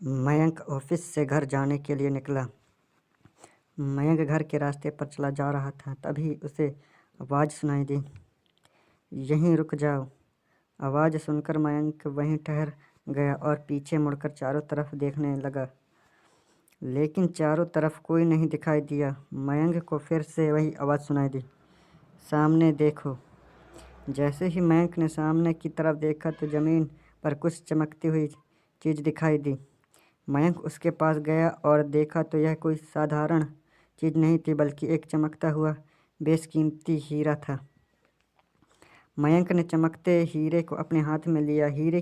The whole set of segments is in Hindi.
मयंक ऑफिस से घर जाने के लिए निकला। मयंक घर के रास्ते पर चला जा रहा था, तभी उसे आवाज़ सुनाई दी, यहीं रुक जाओ। आवाज़ सुनकर मयंक वहीं ठहर गया और पीछे मुड़कर चारों तरफ देखने लगा, लेकिन चारों तरफ कोई नहीं दिखाई दिया। मयंक को फिर से वही आवाज़ सुनाई दी, सामने देखो। जैसे ही मयंक ने सामने की तरफ देखा तो ज़मीन पर कुछ चमकती हुई चीज़ दिखाई दी। मयंक उसके पास गया और देखा तो यह कोई साधारण चीज़ नहीं थी, बल्कि एक चमकता हुआ बेशकीमती हीरा था। मयंक ने चमकते हीरे को अपने हाथ में लिया। हीरे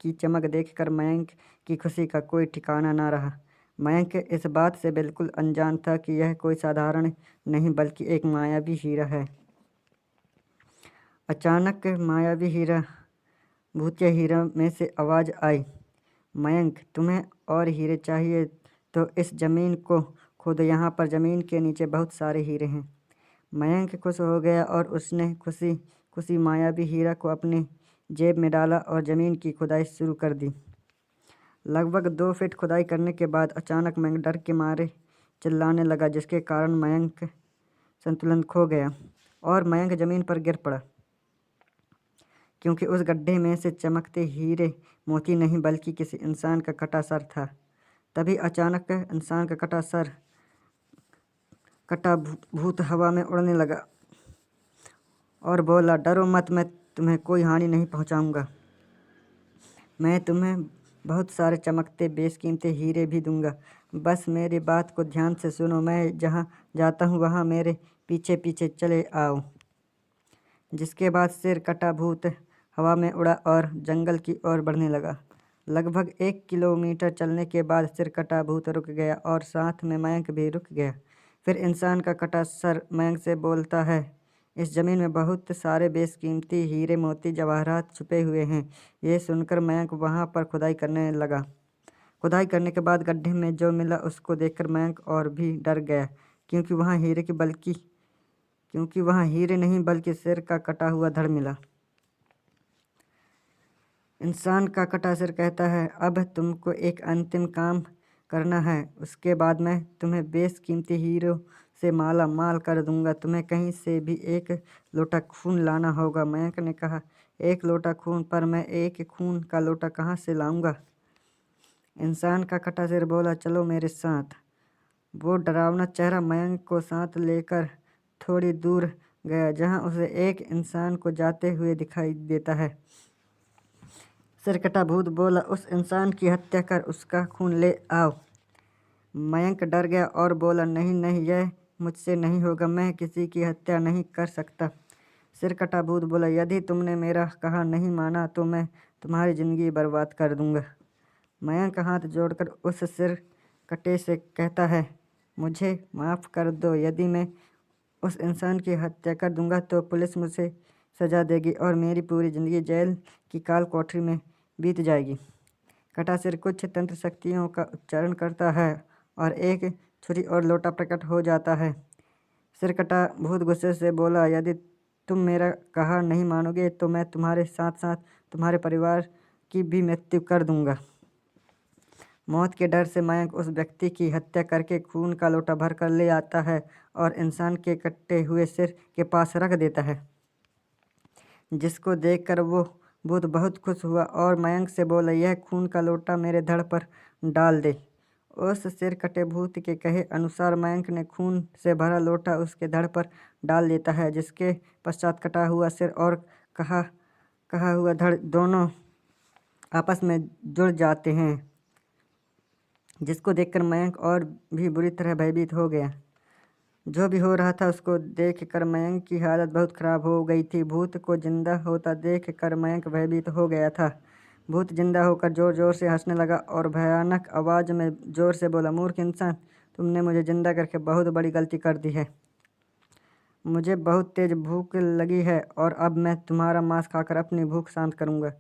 की चमक देखकर मयंक की खुशी का कोई ठिकाना न रहा। मयंक इस बात से बिल्कुल अनजान था कि यह कोई साधारण नहीं, बल्कि एक मायावी हीरा है। अचानक मायावी हीरा भूतिया हीरा में से आवाज़ आई, मयंक, तुम्हें और हीरे चाहिए तो इस ज़मीन को खोदो। यहाँ पर ज़मीन के नीचे बहुत सारे हीरे हैं। मयंक खुश हो गया और उसने खुशी खुशी मायावी हीरा को अपनी जेब में डाला और ज़मीन की खुदाई शुरू कर दी। लगभग 2 फीट खुदाई करने के बाद अचानक मयंक डर के मारे चिल्लाने लगा, जिसके कारण मयंक संतुलन खो गया और मयंक ज़मीन पर गिर पड़ा, क्योंकि उस गड्ढे में से चमकते हीरे मोती नहीं, बल्कि किसी इंसान का कटा सर था। तभी अचानक इंसान का कटा भूत हवा में उड़ने लगा और बोला, डरो मत, मैं तुम्हें कोई हानि नहीं पहुंचाऊंगा। मैं तुम्हें बहुत सारे चमकते बेशकीमती हीरे भी दूंगा। बस मेरी बात को ध्यान से सुनो। मैं जहाँ जाता हूँ वहाँ मेरे पीछे पीछे चले आओ। जिसके बाद सिर कटा भूत हवा में उड़ा और जंगल की ओर बढ़ने लगा। लगभग 1 किलोमीटर चलने के बाद सिर कटा भूत रुक गया और साथ में मयंक भी रुक गया। फिर इंसान का कटा सर मयंक से बोलता है, इस ज़मीन में बहुत सारे बेशकीमती हीरे मोती जवाहरात छुपे हुए हैं। ये सुनकर मयंक वहाँ पर खुदाई करने लगा। खुदाई करने के बाद गड्ढे में जो मिला उसको देखकर मयंक और भी डर गया, क्योंकि वहाँ हीरे नहीं बल्कि सिर का कटा हुआ धड़ मिला। इंसान का कटा सिर कहता है, अब तुमको एक अंतिम काम करना है, उसके बाद मैं तुम्हें बेशकीमती हीरों से माला माल कर दूंगा। तुम्हें कहीं से भी 1 लोटा खून लाना होगा। मयंक ने कहा, 1 लोटा खून? पर मैं एक खून का लोटा कहाँ से लाऊंगा? इंसान का कटा सिर बोला, चलो मेरे साथ। वो डरावना चेहरा मयंक को साथ लेकर थोड़ी दूर गया, जहाँ उसे एक इंसान को जाते हुए दिखाई देता है। सिरकटा भूत बोला, उस इंसान की हत्या कर, उसका खून ले आओ। मयंक डर गया और बोला, नहीं नहीं, यह मुझसे नहीं होगा, मैं किसी की हत्या नहीं कर सकता। सिरकटा भूत बोला, यदि तुमने मेरा कहा नहीं माना तो मैं तुम्हारी ज़िंदगी बर्बाद कर दूंगा। मयंक हाथ जोड़कर उस सिरकटे से कहता है, मुझे माफ़ कर दो। यदि मैं उस इंसान की हत्या कर दूंगा तो पुलिस मुझे सज़ा देगी और मेरी पूरी ज़िंदगी जेल की काल कोठरी में बीत जाएगी। कटा सिर कुछ तंत्र शक्तियों का उच्चारण करता है और एक छुरी और लोटा प्रकट हो जाता है। सिरकटा भूत गुस्से से बोला, यदि तुम मेरा कहा नहीं मानोगे तो मैं तुम्हारे साथ साथ तुम्हारे परिवार की भी मृत्यु कर दूंगा। मौत के डर से मयंक उस व्यक्ति की हत्या करके खून का लोटा भर कर ले आता है और इंसान के कटे हुए सिर के पास रख देता है, जिसको देखकर वो भूत बहुत खुश हुआ और मयंक से बोला, यह खून का लोटा मेरे धड़ पर डाल दे। उस सिर कटे भूत के कहे अनुसार मयंक ने खून से भरा लोटा उसके धड़ पर डाल देता है, जिसके पश्चात कटा हुआ सिर और कहा हुआ धड़ दोनों आपस में जुड़ जाते हैं, जिसको देखकर मयंक और भी बुरी तरह भयभीत हो गया। जो भी हो रहा था उसको देखकर मयंक की हालत बहुत ख़राब हो गई थी। भूत को जिंदा होता देखकर मयंक भयभीत हो गया था। भूत जिंदा होकर ज़ोर ज़ोर से हंसने लगा और भयानक आवाज़ में ज़ोर से बोला, मूर्ख इंसान, तुमने मुझे जिंदा करके बहुत बड़ी गलती कर दी है। मुझे बहुत तेज़ भूख लगी है और अब मैं तुम्हारा मांस खाकर अपनी भूख शांत करूँगा।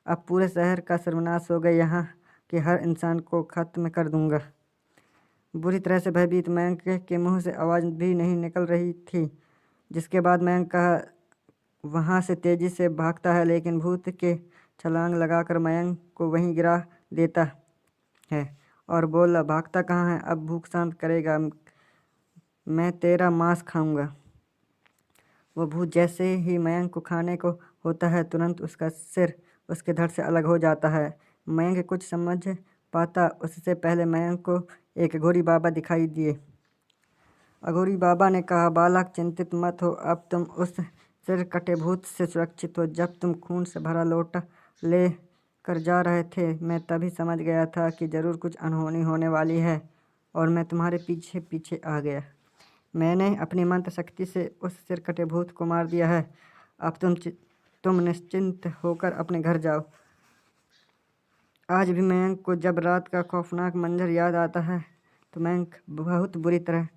अब पूरे शहर का सर्वनाश हो गया, यहाँ के हर इंसान को ख़त्म कर दूँगा। बुरी तरह से भयभीत मयंक के मुंह से आवाज़ भी नहीं निकल रही थी। जिसके बाद मयंक वहाँ से तेज़ी से भागता है, लेकिन भूत के छलांग लगाकर मयंक को वहीं गिरा देता है और बोला, भागता कहाँ है? अब भूख शांत करेगा, मैं तेरा मांस खाऊंगा। वो भूत जैसे ही मयंक को खाने को होता है तुरंत उसका सिर उसके धड़ से अलग हो जाता है। मयंक कुछ समझ पाता उससे पहले मयंक को एक अघोरी बाबा दिखाई दिए। अघोरी बाबा ने कहा, बालक चिंतित मत हो, अब तुम उस सिर कटे भूत से सुरक्षित हो। जब तुम खून से भरा लोटा ले कर जा रहे थे मैं तभी समझ गया था कि जरूर कुछ अनहोनी होने वाली है और मैं तुम्हारे पीछे पीछे आ गया। मैंने अपनी मंत्र शक्ति से उस सिर कटे भूत को मार दिया है। अब तुम निश्चिंत होकर अपने घर जाओ। आज भी मयंक को जब रात का खौफनाक मंजर याद आता है तो मयंक बहुत बुरी तरह